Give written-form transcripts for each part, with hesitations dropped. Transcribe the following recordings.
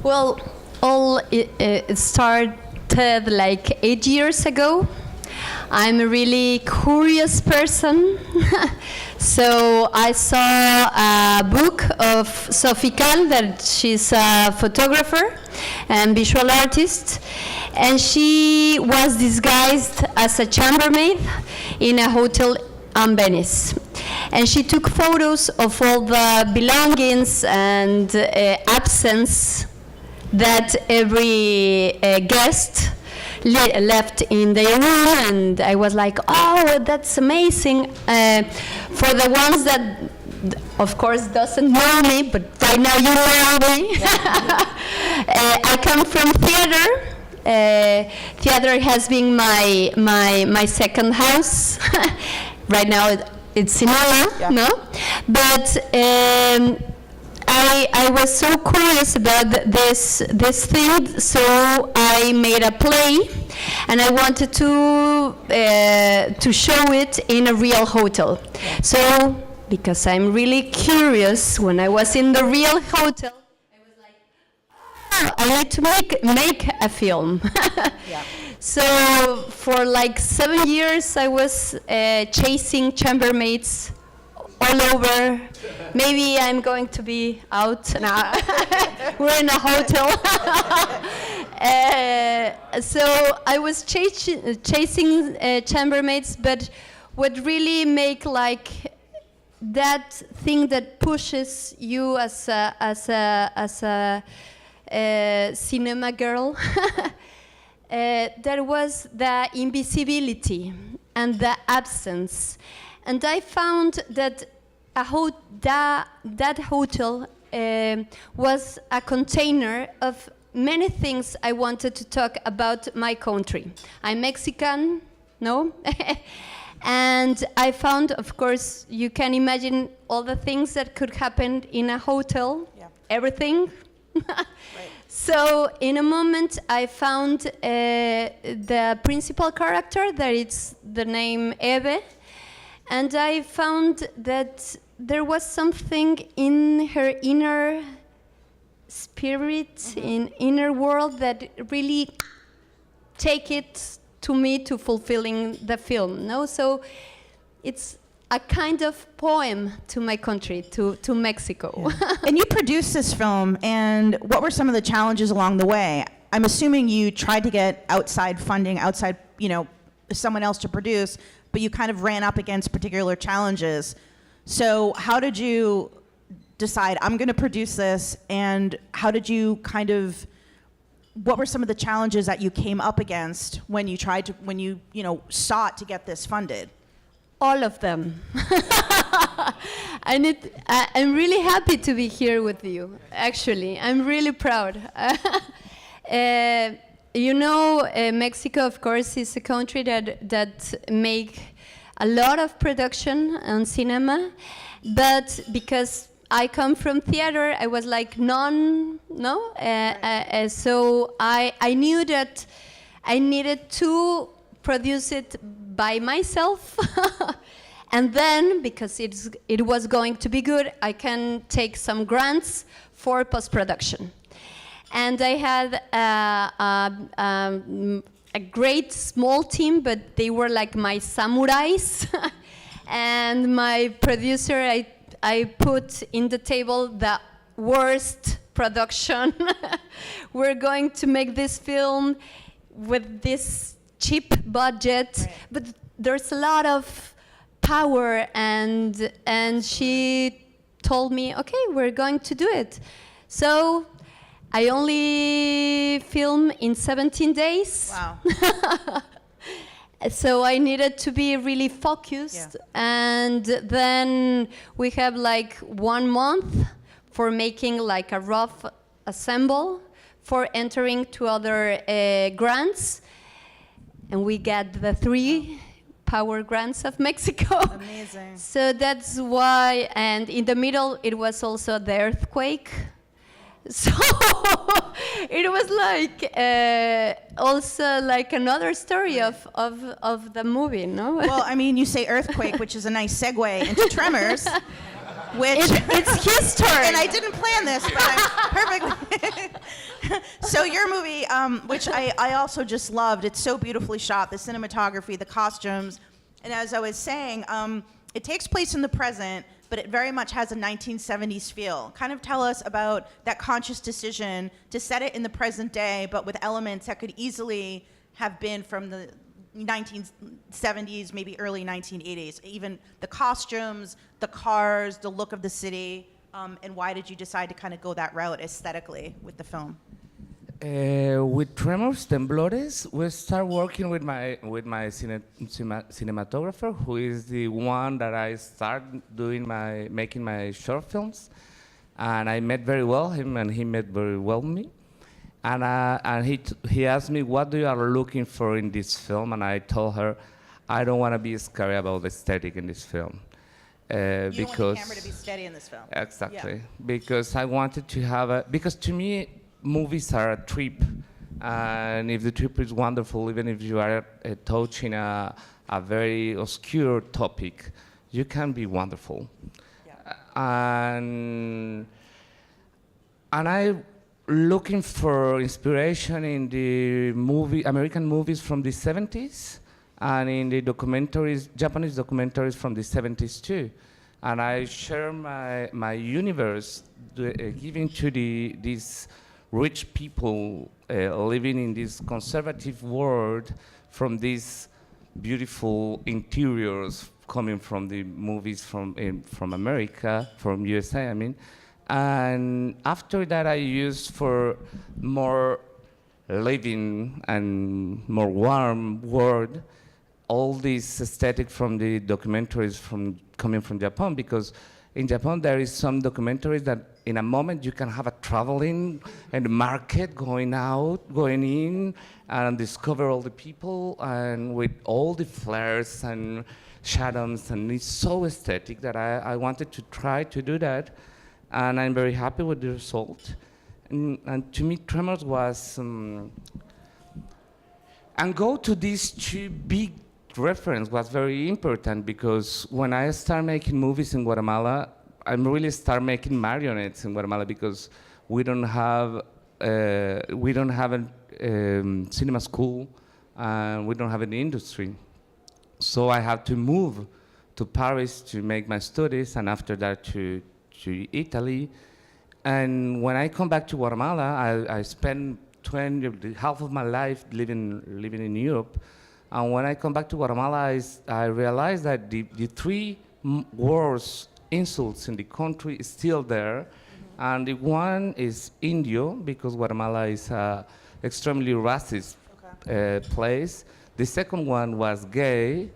Well, it started like 8 years ago. I'm a really curious person. So I saw a book of Sophie Kahl, that she's a photographer and visual artist, and she was disguised as a chambermaid in a hotel in Venice. And she took photos of all the belongings and absence that every guest left in their room, and I was like, oh, that's amazing. For the ones that, of course, doesn't know me, but right now you know me. I come from theater. Theater has been my second house. Right now it's cinema, yeah. No? But I was so curious about this thing, so I made a play, and I wanted to show it in a real hotel. Yeah. So, because I'm really curious, when I was in the real hotel, I was like, oh, I need to make a film. Yeah. So for like 7 years, I was chasing chambermaids all over. Maybe I'm going to be out now. We're in a hotel. So I was chasing chambermaids, but what really make like that thing that pushes you as a cinema girl, there was the invisibility and the absence. And I found that that hotel was a container of many things I wanted to talk about my country. I'm Mexican, no? And I found, of course, you can imagine all the things that could happen in a hotel, yeah. Everything. Right. So in a moment, I found the principal character, that it's the name Eve, and I found that there was something in her inner spirit, mm-hmm. in inner world, that really take it to me to fulfilling the film. No, so it's a kind of poem to my country, to Mexico. Yeah. And you produced this film, and what were some of the challenges along the way? I'm assuming you tried to get outside funding, outside, someone else to produce, but you kind of ran up against particular challenges. So how did you decide, I'm going to produce this, and how did you what were some of the challenges that you came up against when you sought to get this funded? All of them. I'm really happy to be here with you, actually. I'm really proud. Mexico, of course, is a country that make a lot of production on cinema, but because I come from theater, I was like so I knew that I needed to produce it by myself, and then because it was going to be good, I can take some grants for post-production. And I had a great small team, but they were like my samurais. And my producer, I put in the table the worst production. We're going to make this film with this cheap budget, right. But there's a lot of power, and she told me, okay, we're going to do it. So I only film in 17 days. Wow. So I needed to be really focused, yeah. And then we have like 1 month for making like a rough assemble for entering to other grants. And we get the 3 power grants of Mexico. Amazing. So that's why, and in the middle, it was also the earthquake. So it was like also like another story of the movie, no? Well, I mean, you say earthquake, which is a nice segue into Tremors. which It's his turn. and I didn't plan this, but I'm perfectly. So your movie, which I also just loved, it's so beautifully shot, the cinematography, the costumes, and as I was saying, it takes place in the present, but it very much has a 1970s feel. Kind of tell us about that conscious decision to set it in the present day, but with elements that could easily have been from the 1970s, maybe early 1980s. Even the costumes, the cars, the look of the city, and why did you decide to kind of go that route aesthetically with the film? With Tremors, Temblores, we start working with my cinematographer, who is the one that I start making my short films, and I met very well him, and he met very well me, and he asked me, what do you are looking for in this film, and I told her, I don't want to be scary about the aesthetic in this film. You Because want the camera to be steady in this film. Exactly. Yeah. Because I wanted to have because to me, movies are a trip. And if the trip is wonderful, even if you are touching a very obscure topic, you can be wonderful. Yeah. And I looking for inspiration in the American movies from the 70s, and in the documentaries, Japanese documentaries from the 70s too. And I share my universe, giving to these rich people living in this conservative world from these beautiful interiors coming from the movies from America, from USA, I mean. And after that, I used for more living and more warm world all this aesthetic from the documentaries coming from Japan, because in Japan there is some documentaries that in a moment you can have a traveling and the market, going out, going in, and discover all the people, and with all the flares and shadows, and it's so aesthetic that I wanted to try to do that, and I'm very happy with the result. And to me, Tremors was, and go to these two big reference was very important, because when I start making movies in Guatemala, I really start making marionettes in Guatemala, because we don't have a cinema school, and we don't have an industry. So I have to move to Paris to make my studies, and after that to Italy. And when I come back to Guatemala, I spend half of my life living in Europe. And when I come back to Guatemala, I realize that the three worst insults in the country is still there. Mm-hmm. And the one is Indio, because Guatemala is an extremely racist place. The second one was gay,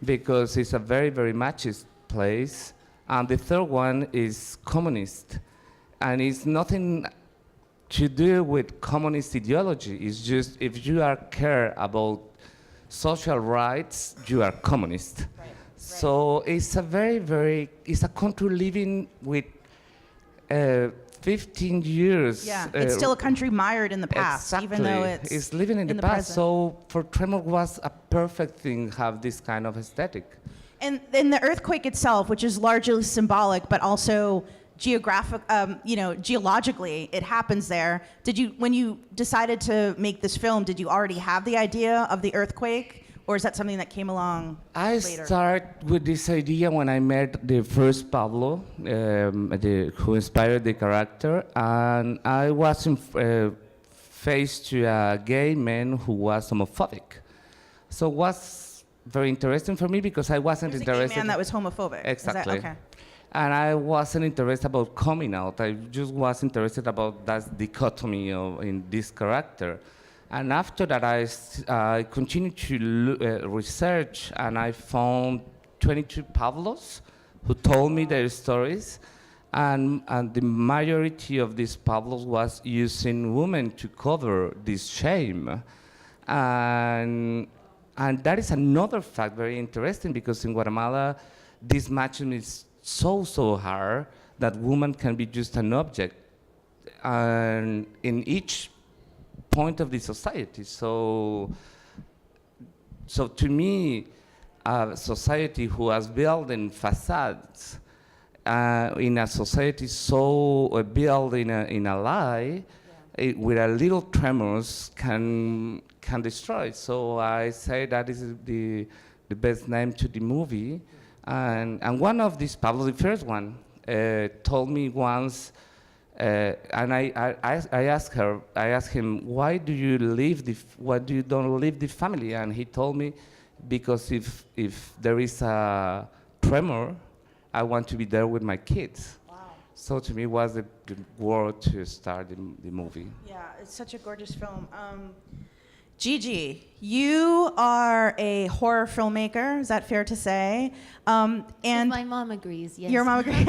because it's a very, very machist place. And the third one is communist. And it's nothing to do with communist ideology. It's just if you are care about social rights, you are communist. Right. So it's a it's a country living with 15 years. Yeah, it's still a country mired in the past, exactly. Even though it's living in the past. present. So for Tremor was a perfect thing to have this kind of aesthetic. And then the earthquake itself, which is largely symbolic, but also geologically, it happens there. When you decided to make this film, did you already have the idea of the earthquake, or is that something that came along later? I start with this idea when I met the first Pablo, who inspired the character, and I was faced to a gay man who was homophobic. So it was very interesting for me, because I wasn't interested. A gay man that was homophobic. Exactly. Okay. And I wasn't interested about coming out. I just was interested about that dichotomy in this character. And after that, I continued to research, and I found 22 Pablos who told me their stories. And the majority of these Pablos was using women to cover this shame. And that is another fact very interesting, because in Guatemala, this machismo is so hard that woman can be just an object, and in each point of the society. So to me, a society who has built in facades in a society so built in a lie, with a little tremors can destroy. So I say that is the best name to the movie. And one of these, Pablo, the first one, told me once, and I asked him, why do you don't leave the family? And he told me, because if there is a tremor, I want to be there with my kids. Wow. So to me, it was the word to start the movie. Yeah, it's such a gorgeous film. Gigi, you are a horror filmmaker. Is that fair to say? And my mom agrees, yes. your mom agrees.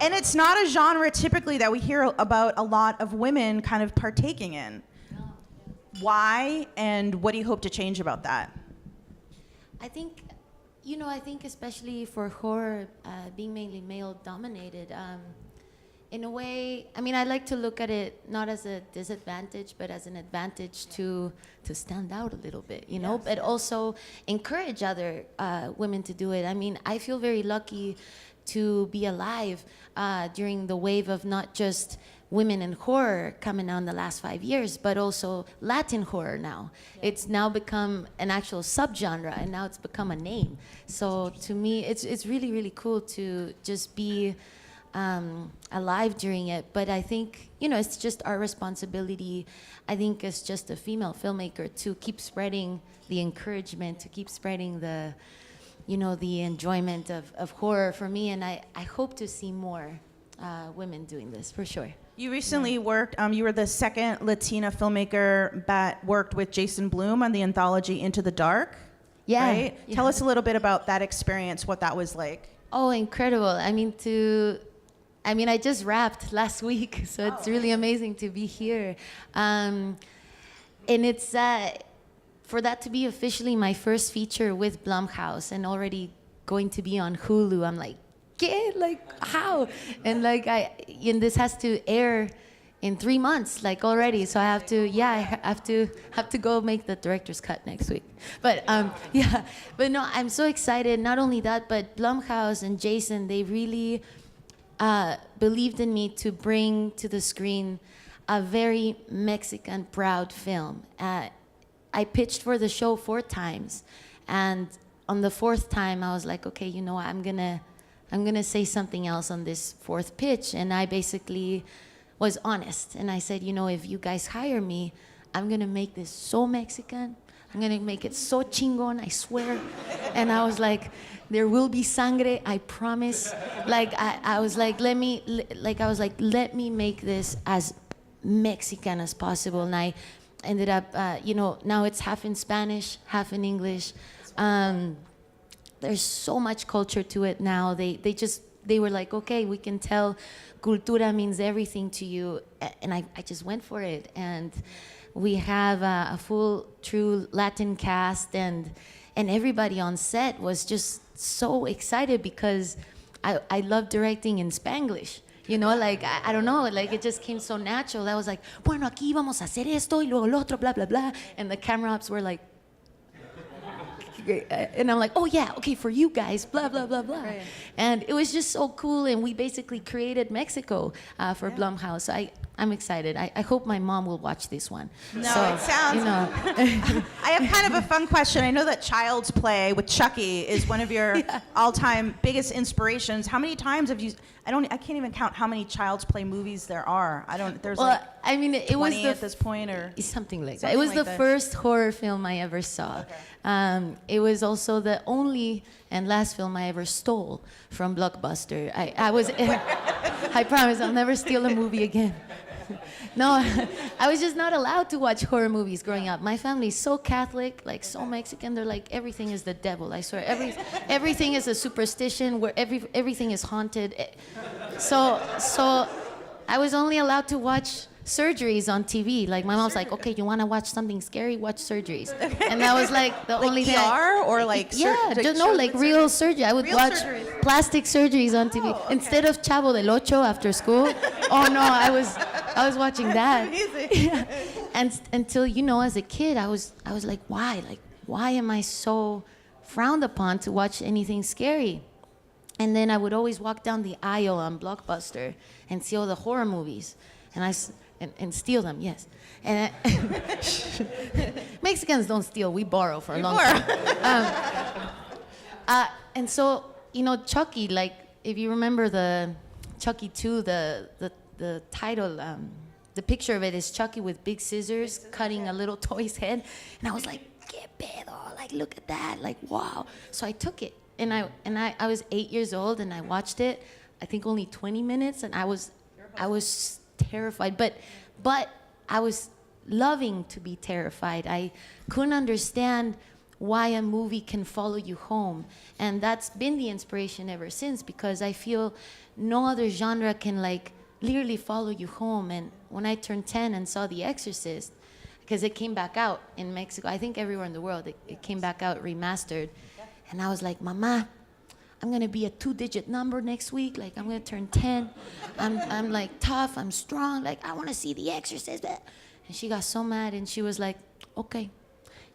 And it's not a genre typically that we hear about a lot of women kind of partaking in. No, yeah. Why, and what do you hope to change about that? I think, I think especially for horror, being mainly male-dominated, in a way, I like to look at it not as a disadvantage, but as an advantage to stand out a little bit, Yes. but also encourage other women to do it. I feel very lucky to be alive during the wave of not just women in horror coming out in the last 5 years, but also Latin horror now. Yeah. It's now become an actual subgenre, and now it's become a name. So to me, it's really, really cool to just be alive during it. But I think, it's just our responsibility, I think, as just a female filmmaker, to keep spreading the encouragement, to keep spreading the enjoyment of horror for me. And I hope to see more women doing this, for sure. You recently worked, you were the second Latina filmmaker that worked with Jason Blum on the anthology Into the Dark. Yeah. Right? Yeah. Tell us a little bit about that experience, what that was like. Oh, incredible. I just wrapped last week, so it's really amazing to be here. And it's, for that to be officially my first feature with Blumhouse and already going to be on Hulu, I'm like, how? And and this has to air in 3 months, already. So I have to go make the director's cut next week. But but no, I'm so excited. Not only that, but Blumhouse and Jason, they really believed in me to bring to the screen a very Mexican proud film. I pitched for the show 4 times, and on the 4th time I was like, okay, I'm gonna say something else on this 4th pitch. And I basically was honest, and I said, if you guys hire me, I'm gonna make this so Mexican, I'm gonna make it so chingon, I swear. And I was like, there will be sangre, I promise. I was like, let me make this as Mexican as possible. And I ended up, now it's half in Spanish, half in English. There's so much culture to it now. They were like, okay, we can tell cultura means everything to you. And I just went for it. And we have a full, true Latin cast, and everybody on set was just so excited because I love directing in Spanglish. I don't know, it just came so natural. I was like, bueno, aquí vamos a hacer esto y luego lo otro, blah, blah, blah. And the camera ops were like, and I'm like, oh yeah, okay, for you guys, blah, blah, blah, blah. Right. And it was just so cool, and we basically created Mexico for Blumhouse. I'm excited. I hope my mom will watch this one. No, it sounds... I have kind of a fun question. I know that Child's Play with Chucky is one of your all-time biggest inspirations. How many times have you... I can't even count how many Child's Play movies there are. There's it was at this point, or... Something like that. It was the first horror film I ever saw. Okay. It was also the only and last film I ever stole from Blockbuster. I promise I'll never steal a movie again. No, I was just not allowed to watch horror movies growing up. My family's so Catholic, so Mexican. They're like, everything is the devil. I swear, everything is a superstition. Where everything is haunted. So I was only allowed to watch surgeries on TV. My mom's like, okay, you want to watch something scary? Watch surgeries. And that was the only thing. ER or real surgery. I would watch surgeries. Plastic surgeries on TV instead of Chavo del Ocho after school. Oh no, I was watching that. Yeah. And until as a kid, I was like, why? Why am I so frowned upon to watch anything scary? And then I would always walk down the aisle on Blockbuster and see all the horror movies, and steal them, yes. And Mexicans don't steal, we borrow for a long time. And so, you know, Chucky, like, if you remember the Chucky 2, the title, the picture of it is Chucky with big scissors cutting a little toy's head. And I was like, que pedo, like, look at that, like, wow. So I took it, and I was 8 years old, and I watched it, I think only 20 minutes, and I was terrified, but I was loving to be terrified. I couldn't understand why a movie can follow you home, and that's been the inspiration ever since, because I feel no other genre can like literally follow you home. And when I turned 10 and saw The Exorcist, because it came back out in Mexico, I think everywhere in the world, it came back out remastered, and I was like, Mama, I'm gonna be a 2-digit number next week. Like, I'm gonna turn 10. I'm like tough, I'm strong. Like, I wanna see The Exorcist. And she got so mad, and she was like, okay,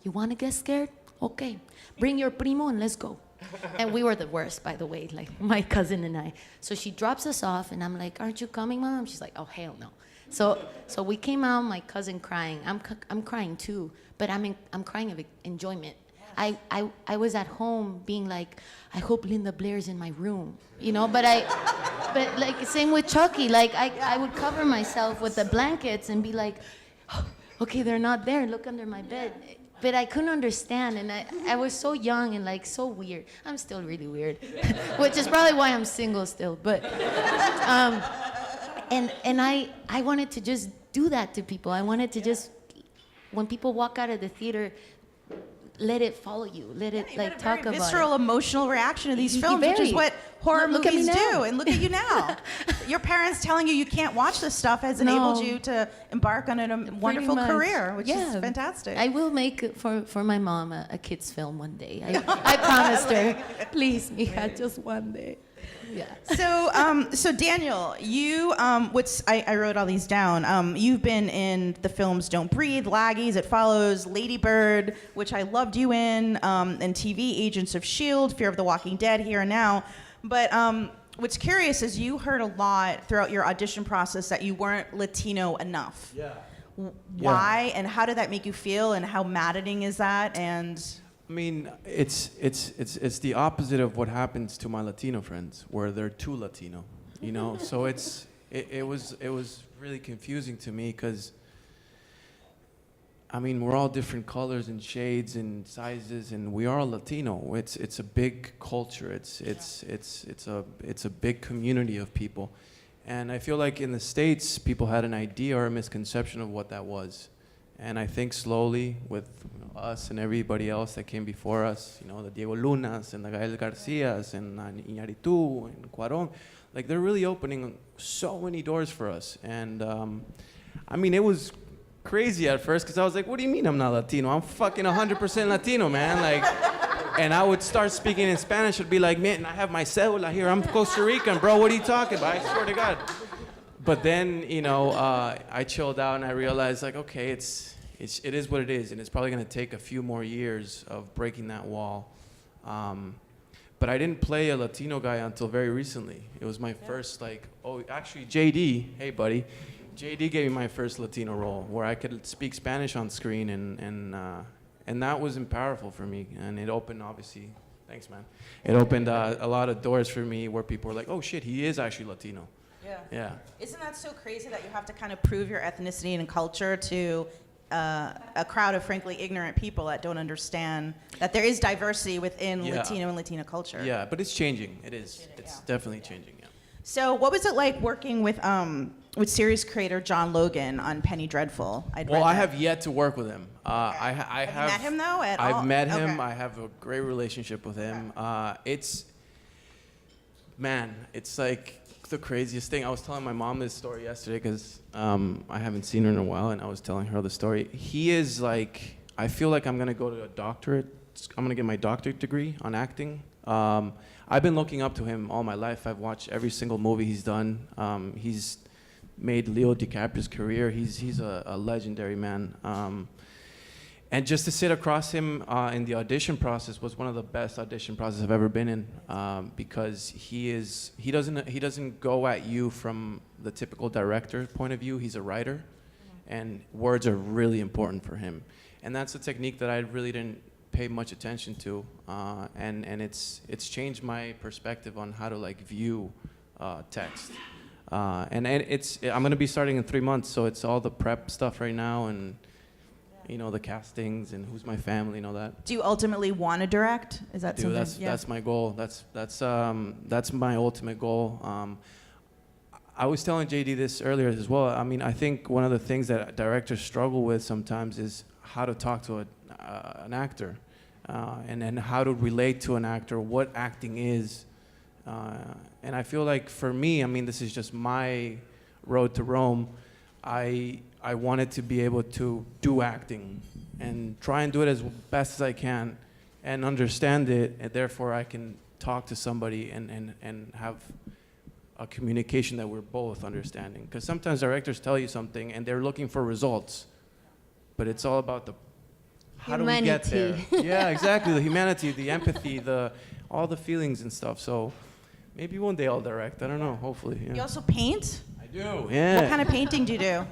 you wanna get scared? Okay, bring your primo and let's go. And we were the worst, by the way, like my cousin and I. So she drops us off, and I'm like, aren't you coming, Mom? She's like, oh, hell no. So we came out, my cousin crying. I'm crying too, but I'm crying of enjoyment. I was at home being like, I hope Linda Blair's in my room, you know, but like, same with Chucky, like I would cover myself with the blankets and be like, oh, okay, they're not there, look under my bed. But I couldn't understand, and I was so young and like so weird. I'm still really weird, which is probably why I'm single still, but, and I wanted to just do that to people. I wanted to just, when people walk out of the theater, let it follow you. Let it like talk about visceral, emotional reaction to these films, which is what horror movies do. And look at you now. Your parents telling you can't watch this stuff has enabled you to embark on a wonderful career, which is fantastic. I will make for my mom a kids film one day. I promised her. Please, mija, just one day. Yeah. So Daniel, you, I wrote all these down. You've been in the films Don't Breathe, Laggies, It Follows, Lady Bird, which I loved you in, and TV, Agents of S.H.I.E.L.D., Fear of the Walking Dead, Here and Now. But what's curious is you heard a lot throughout your audition process that you weren't Latino enough. Yeah. Why, and how did that make you feel, and how maddening is that? And I mean, it's the opposite of what happens to my Latino friends, where they're too Latino, you know. So it was really confusing to me, because I mean, we're all different colors and shades and sizes, and we are Latino. It's a big culture. It's a big community of people, and I feel like in the States, people had an idea or a misconception of what that was. And I think slowly, with us and everybody else that came before us, you know, the Diego Lunas and the Gael Garcias and Iñárritu and Cuarón, like, they're really opening so many doors for us. And I mean, it was crazy at first, because I was like, what do you mean I'm not Latino? I'm fucking 100% Latino, man. Like, and I would start speaking in Spanish. I'd be like, man, I have my cédula here. I'm Costa Rican, bro. What are you talking about? I swear to God. But then, you know, I chilled out, and I realized, like, okay, it is what it is, and it's probably going to take a few more years of breaking that wall. But I didn't play a Latino guy until very recently. It was my first, like, actually, JD, hey, buddy. JD gave me my first Latino role, where I could speak Spanish on screen, and that was powerful for me. And it opened, obviously, thanks, man. It opened a lot of doors for me, where people were like, oh, shit, he is actually Latino. Yeah. Isn't that so crazy that you have to kind of prove your ethnicity and culture to a crowd of frankly ignorant people that don't understand that there is diversity within Latino and Latina culture? Yeah, but it's changing. It is. It's definitely changing. Yeah. So, what was it like working with series creator John Logan on Penny Dreadful? I have yet to work with him. I have you met him though? I've met him. I have a great relationship with him. It's like the craziest thing. I was telling my mom this story yesterday, because I haven't seen her in a while, and I was telling her the story. He is like, I feel like I'm gonna go to a doctorate. I'm gonna get my doctorate degree on acting. I've been looking up to him all my life. I've watched every single movie he's done. He's made Leo DiCaprio's career. He's a legendary man. And just to sit across him in the audition process was one of the best audition processes I've ever been in, because he doesn't go at you from the typical director point of view. He's a writer, and words are really important for him. And that's a technique that I really didn't pay much attention to, and it's changed my perspective on how to like view text. And I'm gonna be starting in 3 months, so it's all the prep stuff right now, and you know, the castings and who's my family and all that. Do you ultimately want to direct? Is that something? That's my goal. That's my ultimate goal. I was telling JD this earlier as well. I mean, I think one of the things that directors struggle with sometimes is how to talk to an actor, and how to relate to an actor, what acting is. And I feel like for me, I mean, this is just my road to Rome. I wanted to be able to do acting and try and do it as best as I can and understand it, and therefore I can talk to somebody and have a communication that we're both understanding. Because sometimes directors tell you something and they're looking for results, but it's all about the how do we get there? Yeah, exactly, the humanity, the empathy, all the feelings and stuff. So maybe one day I'll direct, I don't know, hopefully. Yeah. You also paint? I do, yeah. What kind of painting do you do?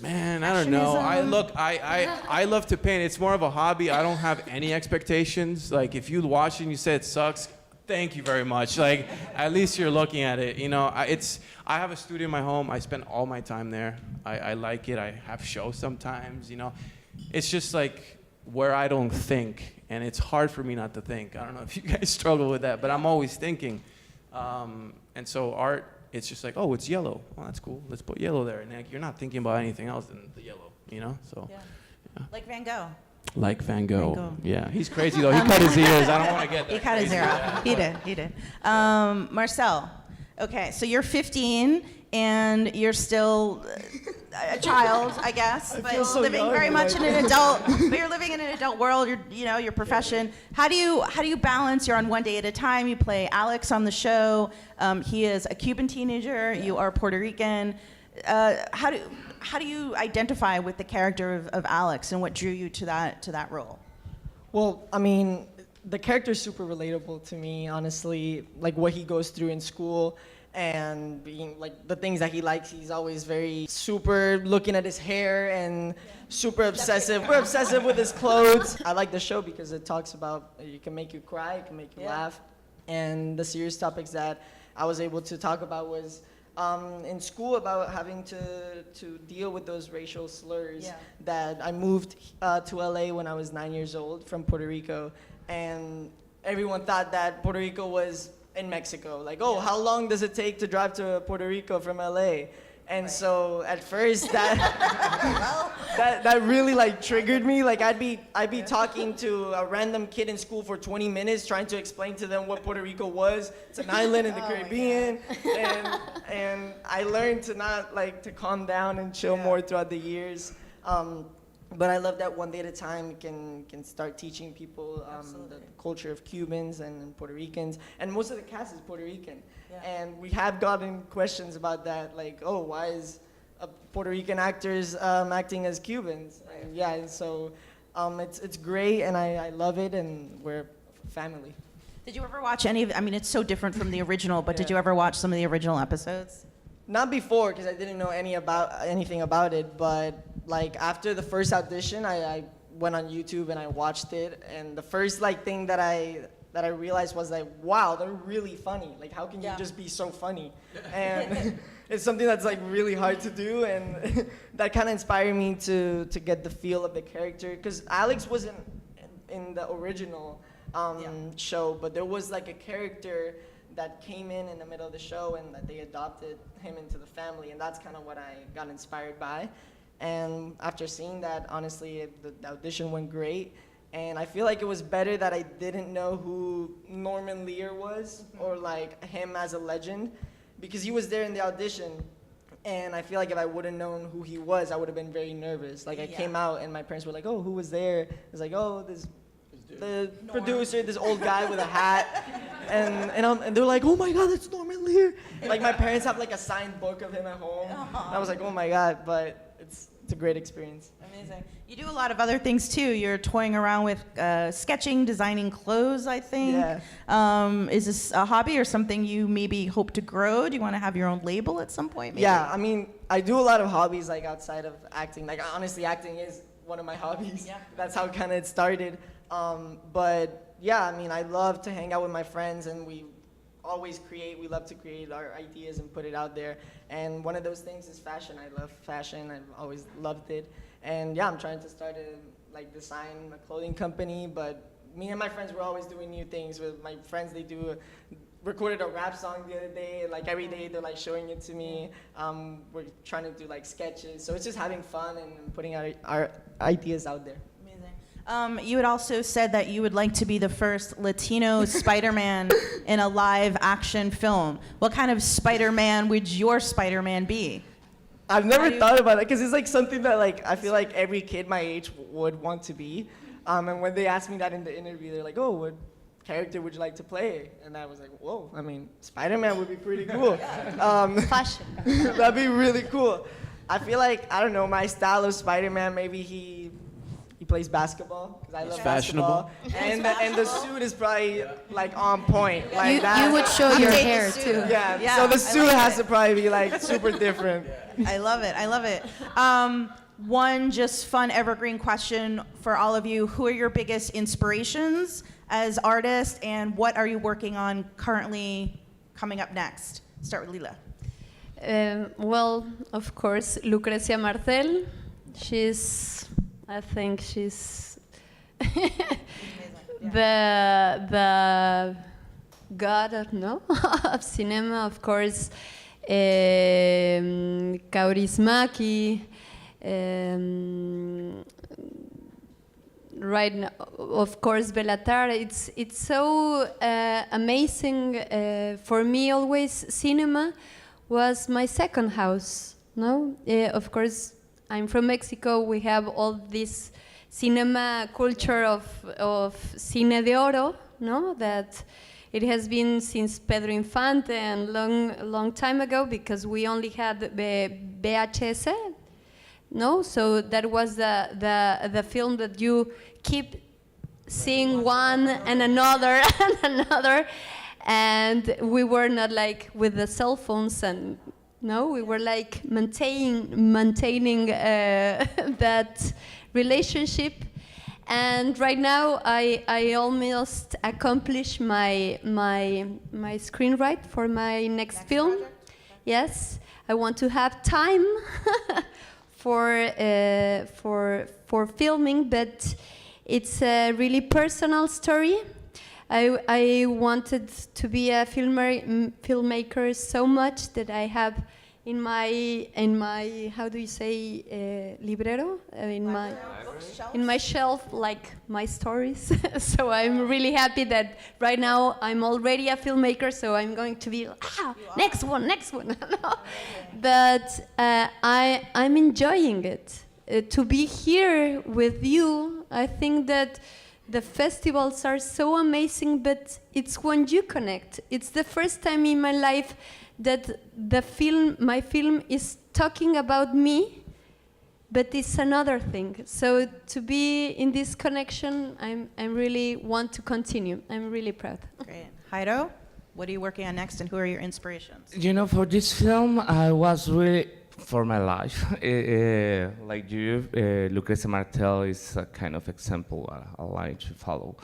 Man, I don't know. I love to paint. It's more of a hobby. I don't have any expectations. Like, if you watch it and you say it sucks, thank you very much. Like, at least you're looking at it. You know, I have a studio in my home. I spend all my time there. I like it. I have shows sometimes, you know. It's just like where I don't think, and it's hard for me not to think. I don't know if you guys struggle with that, but I'm always thinking. And so art, it's just like, oh, it's yellow. Oh, that's cool. Let's put yellow there. And like, you're not thinking about anything else than the yellow, you know? So, yeah. Like Van Gogh. Like Van Gogh. Yeah, he's crazy though. He cut his ears. I don't want to get that. He cut his ear off. He did. Marcel, okay, so you're 15 and you're still a child, I guess, but feel so living young, very much like- in an adult. But you're living in an adult world. Your profession. How do you balance? You're on One Day at a Time. You play Alex on the show. He is a Cuban teenager. You are Puerto Rican. How do you identify with the character of Alex, and what drew you to that role? Well, I mean, the character's super relatable to me, honestly. Like what he goes through in school and being like the things that he likes. He's always very super looking at his hair and super obsessive with his clothes. I like the show because it talks about, it can make you cry, it can make you laugh. And the serious topics that I was able to talk about was in school, about having to deal with those racial slurs. That I moved to LA when I was 9 years old from Puerto Rico, and everyone thought that Puerto Rico was in Mexico. Like, oh, how long does it take to drive to Puerto Rico from LA? And so at first that really like triggered me. Like I'd be talking to a random kid in school for 20 minutes trying to explain to them what Puerto Rico was. It's an island in the Caribbean. And I learned to not like to calm down and chill more throughout the years. But I love that One Day at a Time can start teaching people the culture of Cubans and Puerto Ricans. And most of the cast is Puerto Rican. And we have gotten questions about that, like, oh, why is Puerto Rican actors acting as Cubans? And and so it's great, and I love it, and we're family. Did you ever watch any of? I mean, it's so different from the original, but did you ever watch some of the original episodes? Not before, because I didn't know anything about it, but like after the first audition, I went on YouTube and I watched it, and the first like thing that I realized was like, wow, they're really funny. Like, how can you just be so funny? And it's something that's like really hard to do, and that kind of inspired me to get the feel of the character, because Alex wasn't in the original show, but there was like a character that came in the middle of the show, and that they adopted him into the family, and that's kind of what I got inspired by. And after seeing that, honestly, the audition went great, and I feel like it was better that I didn't know who Norman Lear was, or like him as a legend, because he was there in the audition, and I feel like if I would have known who he was, I would have been very nervous. Like I came out and my parents were like, oh, who was there? I was like, oh, the producer, this old guy with a hat, and they're like, oh my God, that's Norman Lear. Like my parents have like a signed book of him at home. And I was like, oh my God, but it's a great experience. Amazing. You do a lot of other things too. You're toying around with sketching, designing clothes, I think. Yeah. Is this a hobby or something you maybe hope to grow? Do you want to have your own label at some point? Maybe? Yeah, I mean, I do a lot of hobbies like outside of acting. Like honestly, acting is one of my hobbies. Yeah. That's how kind of it started. But yeah, I mean, I love to hang out with my friends, and we always create. We love to create our ideas and put it out there. And one of those things is fashion. I love fashion. I've always loved it. And yeah, I'm trying to start design a clothing company. But me and my friends, we're always doing new things. With my friends, they recorded a rap song the other day. Like every day, they're like showing it to me. We're trying to do like sketches. So it's just having fun and putting our ideas out there. You had also said that you would like to be the first Latino Spider-Man in a live action film. What kind of Spider-Man would your Spider-Man be? I've never thought about it because it's like something that like I feel like every kid my age would want to be. And when they asked me that in the interview, they're like, "Oh, what character would you like to play?" And I was like, "Whoa, I mean, Spider-Man would be pretty cool." Fashion. That'd be really cool. I feel like, I don't know, my style of Spider-Man, maybe he plays basketball because I love fashionable. basketball, and the suit is probably like on point. Like You would show your hair too. Yeah, so the suit has to probably be like super different. I love it. I love it. One just fun evergreen question for all of you. Who are your biggest inspirations as artists, and what are you working on currently coming up next? Start with Lila. Well, of course, Lucrecia Martel. I think she's the god of cinema, of course. Kaurismäki. Right now, of course, Bellatar. It's so amazing for me. Always, cinema was my second house. No, of course. I'm from Mexico. We have all this cinema culture of cine de oro, no? That it has been since Pedro Infante and long time ago, because we only had the VHS, no? So that was the film that you keep seeing one and another and another, and we were not like with the cell phones and. No, we were like maintaining that relationship, and right now I almost accomplished my screenwrite for my next film. Yes, I want to have time for filming, but it's a really personal story. I wanted to be a filmmaker so much that I have in my how do you say librero, in my shelf, like my stories. So I'm really happy that right now I'm already a filmmaker, so I'm going to be next one. But I'm enjoying it to be here with you. I think that the festivals are so amazing, but it's when you connect. It's the first time in my life that my film is talking about me, but it's another thing. So to be in this connection, I really want to continue. I'm really proud. Great. Jayro, what are you working on next, and who are your inspirations? You know, for this film, I was really, for my life, like you, Lucrecia Martel is a kind of example I like to follow.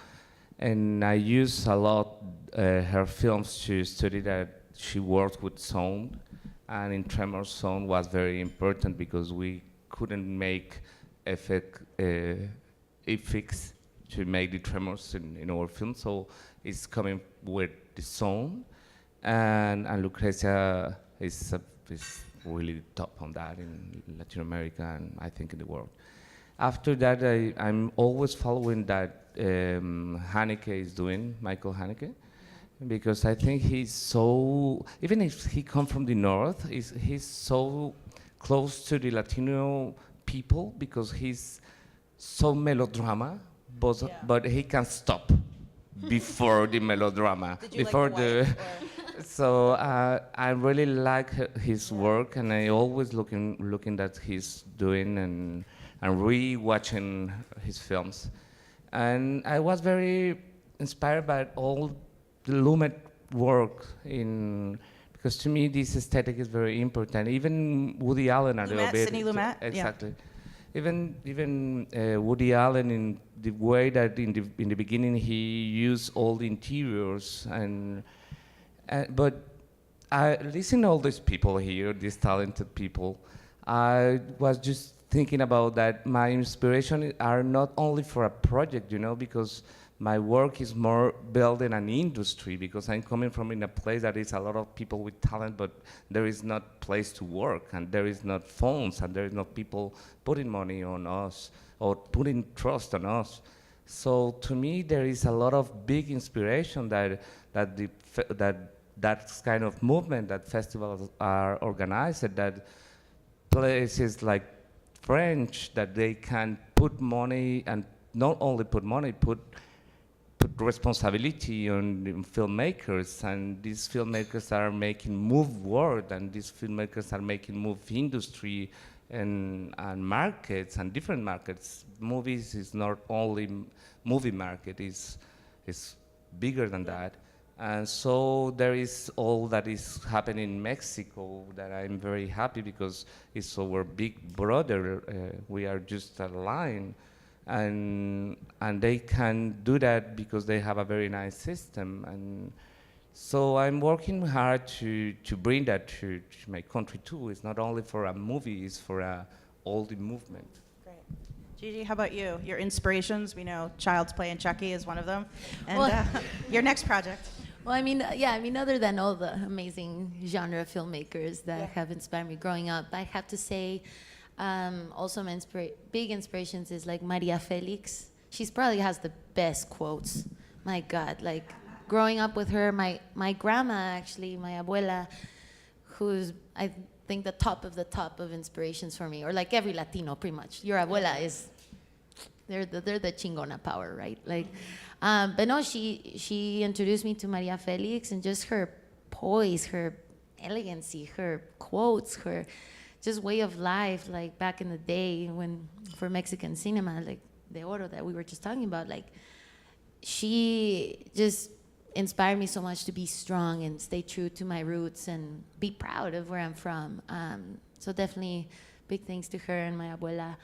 And I use a lot her films to study that she worked with sound, and in Tremors, sound was very important because we couldn't make effects to make the tremors in our film, so it's coming with the sound, and Lucrecia is really top on that in Latin America and I think in the world. After that, I'm always following that Haneke is doing, Michael Haneke, because I think he's so, even if he comes from the north, he's so close to the Latino people because he's so melodrama, but he can stop before the melodrama. Did you before like the wife, or? So I really like his work, and I always looking at he's doing and re-watching his films, and I was very inspired by all the Lumet work because to me this aesthetic is very important. Even Woody Allen a little Lumet, bit. Sidney Lumet, Exactly. Even Woody Allen, in the way that in the beginning he used all the interiors but I listen to all these people here, these talented people. I was just thinking about that my inspiration are not only for a project, because my work is more building an industry, because I'm coming from in a place that is a lot of people with talent, but there is not place to work, and there is not funds, and there is not people putting money on us or putting trust on us. So to me, there is a lot of big inspiration that's kind of movement that festivals are organized, that places like French, that they can put money, and not only put money, put responsibility on the filmmakers, and these filmmakers are making move world, and these filmmakers are making move industry and markets and different markets. Movies is not only movie market, is bigger than that. And so there is all that is happening in Mexico that I'm very happy, because it's our big brother. We are just a line, and they can do that because they have a very nice system. And so I'm working hard to bring that to my country too. It's not only for a movie, it's for all the movement. Great. Gigi, how about you? Your inspirations? We know Child's Play and Chucky is one of them. And Well- your next project? Well, I mean, other than all the amazing genre filmmakers that have inspired me growing up, I have to say, also my big inspirations is like Maria Felix. She's probably has the best quotes. My God, like growing up with her, my grandma actually, my abuela, who's I think the top of inspirations for me, or like every Latino pretty much. Your abuela is, they're the chingona power, right? Like. But no, she introduced me to Maria Felix, and just her poise, her elegancy, her quotes, her just way of life, like back in the day when for Mexican cinema, like the oro that we were just talking about, like she just inspired me so much to be strong and stay true to my roots and be proud of where I'm from. So definitely big thanks to her and my abuela.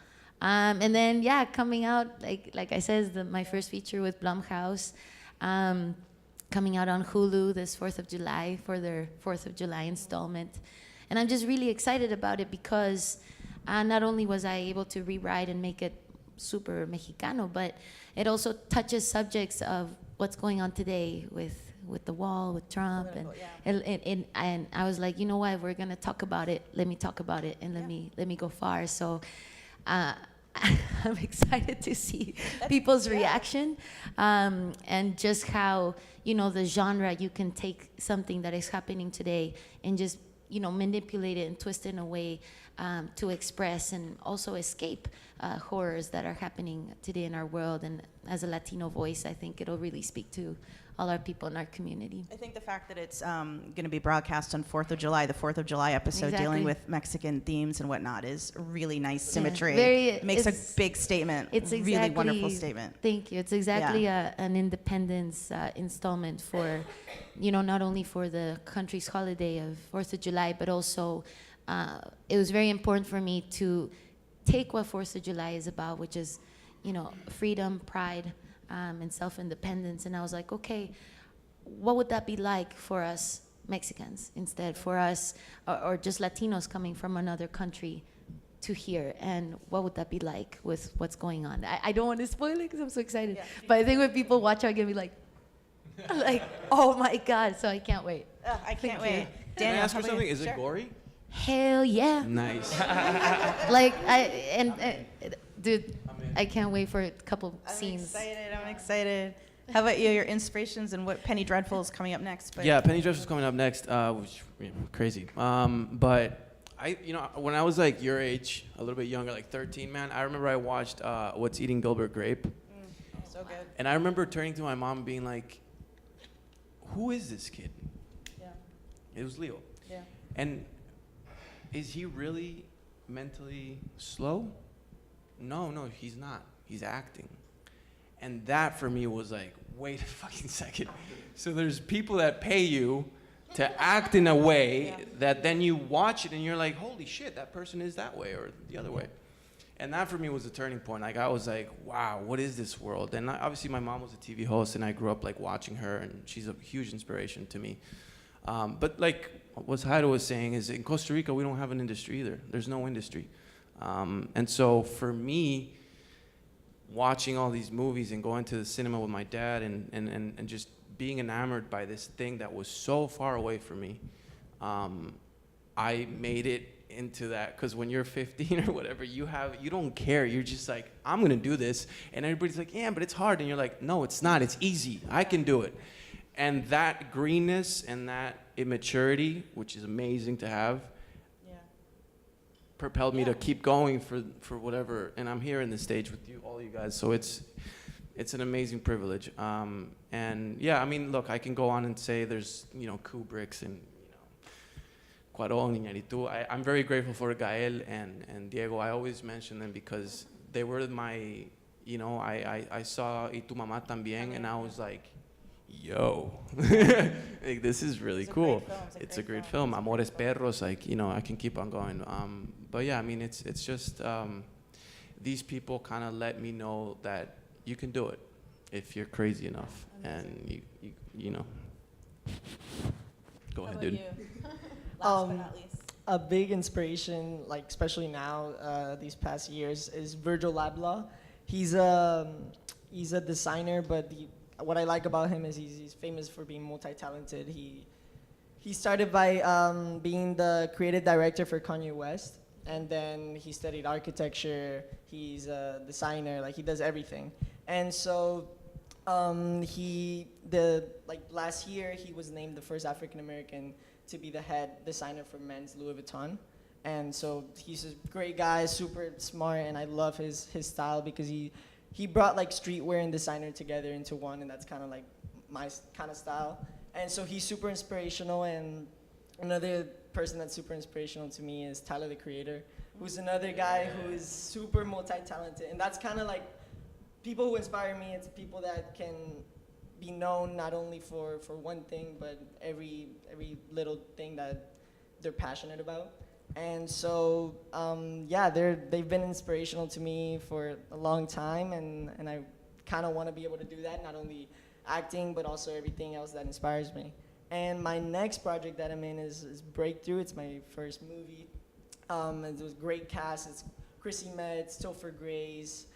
And then, coming out, like I said, my first feature with Blumhouse, coming out on Hulu this 4th of July for their 4th of July installment. And I'm just really excited about it because not only was I able to rewrite and make it super Mexicano, but it also touches subjects of what's going on today with the wall, with Trump, and I was like, you know what, if we're gonna talk about it, let me talk about it, and let me go far. So. I'm excited to see people's reaction, and just how, the genre, you can take something that is happening today and just, manipulate it and twist it in a way to express and also escape horrors that are happening today in our world. And as a Latino voice, I think it'll really speak to all our people in our community. I think the fact that it's going to be broadcast on 4th of July, the 4th of July episode dealing with Mexican themes and whatnot, is really nice symmetry. It makes a big statement. It's a really wonderful statement. Thank you. It's exactly an independence installment for, not only for the country's holiday of 4th of July, but also it was very important for me to take what 4th of July is about, which is, freedom, pride, and self-independence. And I was like, okay, what would that be like for us Mexicans instead, for us, or just Latinos coming from another country to here, and what would that be like with what's going on? I don't want to spoil it because I'm so excited, but I think when people watch, I'm gonna be like, oh my God, so I can't wait. I can't wait. Daniel, Can I ask how you about something? you? Is it gory? Hell yeah. Nice. Dude, I can't wait for a couple scenes. I'm excited. How about you? Your inspirations and what Penny Dreadful is coming up next? Yeah, Penny Dreadful's coming up next, which crazy. But I, when I was like your age, a little bit younger, like 13, man, I remember I watched What's Eating Gilbert Grape. So good. And I remember turning to my mom and being like, who is this kid? Yeah. It was Leo. Yeah. And is he really mentally slow? No, he's not. He's acting. And that for me was like, wait a fucking second. So there's people that pay you to act in a way that then you watch it and you're like, holy shit, that person is that way or the other way. And that for me was a turning point. Like I was like, wow, what is this world? And obviously my mom was a TV host and I grew up like watching her and she's a huge inspiration to me. But like what Jayro was saying is in Costa Rica, we don't have an industry either. There's no industry. And so for me, watching all these movies and going to the cinema with my dad and just being enamored by this thing that was so far away from me, I made it into that, because when you're 15 or whatever, you don't care. You're just like, I'm gonna do this, and everybody's like, yeah, but it's hard, and you're like, no, it's not. It's easy. I can do it. And that greenness and that immaturity, which is amazing to have, propelled me to keep going for whatever. And I'm here in the stage with you, all you guys. So it's an amazing privilege. And yeah, I mean, look, I can go on and say there's Kubricks and Cuarón, Iñárritu. I'm very grateful for Gael and Diego. I always mention them because they were my, I saw Y Tu Mamá También, and I was like, yo, like, this is really cool. It's a great film. Amores Perros, like, I can keep on going. But yeah, I mean, it's just these people kind of let me know that you can do it if you're crazy enough. And you know. Go ahead, dude. Last but not least. A big inspiration, like especially now, these past years, is Virgil Abloh. He's a designer, but what I like about him is he's famous for being multi-talented. He started by being the creative director for Kanye West, and then he studied architecture. He's a designer, like he does everything. And so last year he was named the first African American to be the head designer for men's Louis Vuitton. And so he's a great guy, super smart, and I love his style because he brought like streetwear and designer together into one, and that's kind of like my kind of style. And so he's super inspirational. And another person that's super inspirational to me is Tyler, the Creator, who's another guy who is super multi-talented. And that's kind of like people who inspire me. It's people that can be known not only for one thing, but every little thing that they're passionate about. And so, they've been inspirational to me for a long time, and I kind of want to be able to do that, not only acting, but also everything else that inspires me. And my next project that I'm in is Breakthrough. It's my first movie. It was a great cast. It's Chrissy Metz, Topher Grace,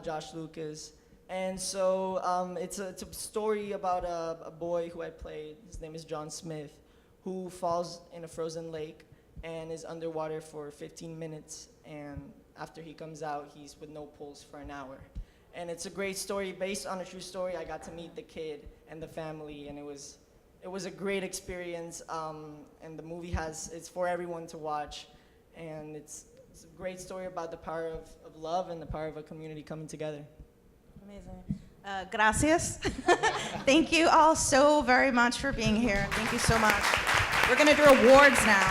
Josh Lucas. And so it's a story about a boy who I played. His name is John Smith, who falls in a frozen lake and is underwater for 15 minutes, and after he comes out, he's with no pulse for an hour. And it's a great story based on a true story. I got to meet the kid and the family, and it was a great experience. And the movie it's for everyone to watch, and it's a great story about the power of love and the power of a community coming together. Amazing. Gracias. Thank you all so very much for being here. Thank you so much. We're going to do awards now.